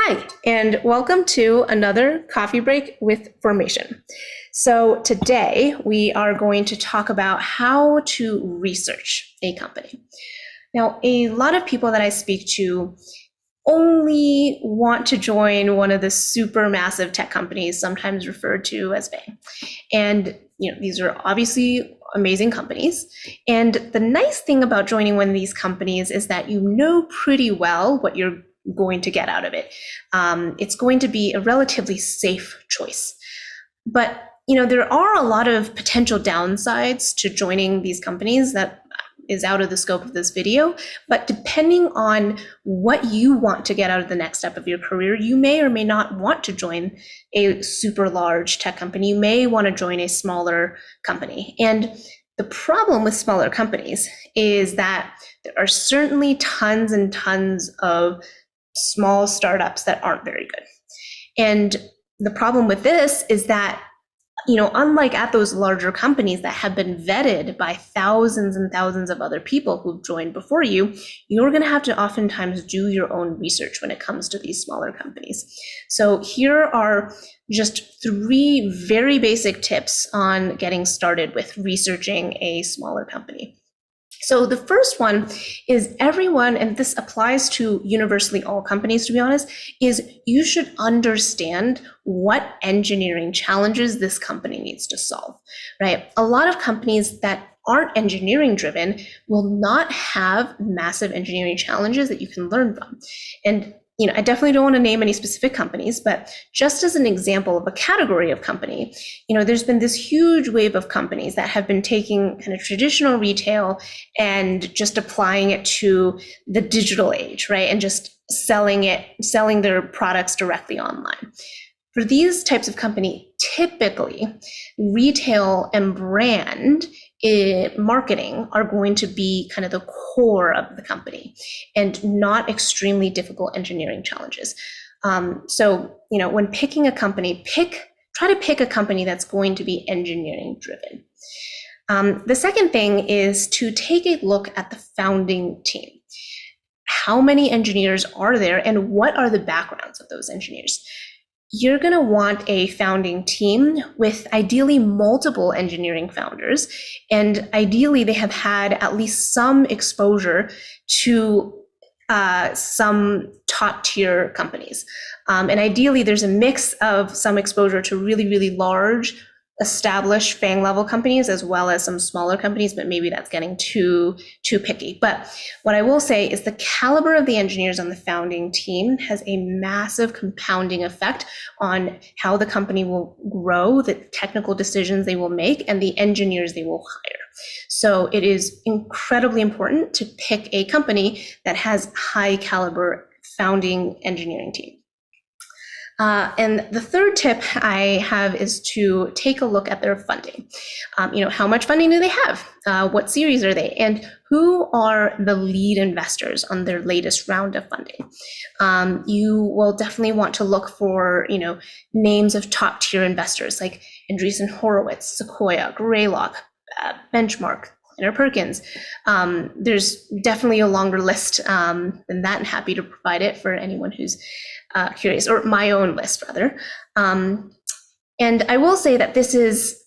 Hi, and welcome to another coffee break with formation. So today we are going to talk about how to research a company. Now, a lot of people that I speak to only want to join one of the super massive tech companies, sometimes referred to as big. And these are obviously amazing companies. And the nice thing about joining one of these companies is that you know pretty well what you're going to get out of it. It's going to be a relatively safe choice. But there are a lot of potential downsides to joining these companies that is out of the scope of this video. But depending on what you want to get out of the next step of your career, you may or may not want to join a super large tech company. You may want to join a smaller company. And the problem with smaller companies is that there are certainly tons and tons of small startups that aren't very good. And the problem with this is that unlike at those larger companies that have been vetted by thousands and thousands of other people who've joined before you, you're going to have to oftentimes do your own research when it comes to these smaller companies. So here are just 3 very basic tips on getting started with researching a smaller company. So the first one is everyone, and this applies to universally all companies, to be honest, is you should understand what engineering challenges this company needs to solve, right? A lot of companies that aren't engineering driven will not have massive engineering challenges that you can learn from. And I definitely don't want to name any specific companies, but just as an example of a category of company, there's been this huge wave of companies that have been taking kind of traditional retail and just applying it to the digital age, right? And just selling their products directly online. For these types of company, typically retail and brand marketing are going to be kind of the core of the company and not extremely difficult engineering challenges. So when picking a company, try to pick a company that's going to be engineering driven. The second thing is to take a look at the founding team. How many engineers are there and what are the backgrounds of those engineers? You're going to want a founding team with ideally multiple engineering founders, and ideally they have had at least some exposure to some top tier companies. And ideally there's a mix of some exposure to really, really large established FANG level companies as well as some smaller companies, but maybe that's getting too picky. But what I will say is the caliber of the engineers on the founding team has a massive compounding effect on how the company will grow, the technical decisions they will make, and the engineers they will hire. So it is incredibly important to pick a company that has high caliber founding engineering team. And the third tip I have is to take a look at their funding. How much funding do they have? What series are they? And who are the lead investors on their latest round of funding? You will definitely want to look for, names of top tier investors like Andreessen Horowitz, Sequoia, Greylock, Benchmark, Kleiner Perkins. There's definitely a longer list than that, and happy to provide it for anyone who's curious, or my own list rather. And I will say that this is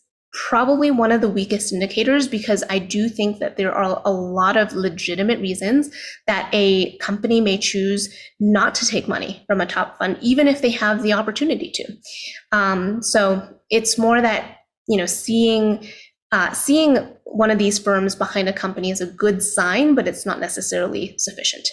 probably one of the weakest indicators, because I do think that there are a lot of legitimate reasons that a company may choose not to take money from a top fund, even if they have the opportunity to. So it's more that, seeing one of these firms behind a company is a good sign, but it's not necessarily sufficient.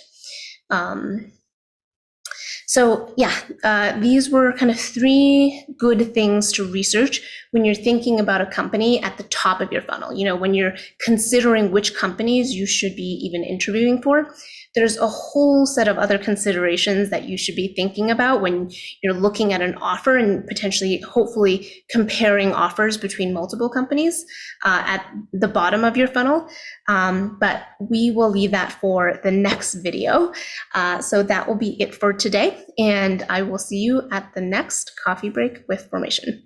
So yeah, these were kind of 3 good things to research when you're thinking about a company at the top of your funnel. When you're considering which companies you should be even interviewing for, there's a whole set of other considerations that you should be thinking about when you're looking at an offer and potentially, hopefully, comparing offers between multiple companies at the bottom of your funnel. But we will leave that for the next video. So that will be it for today. And I will see you at the next coffee break with formation.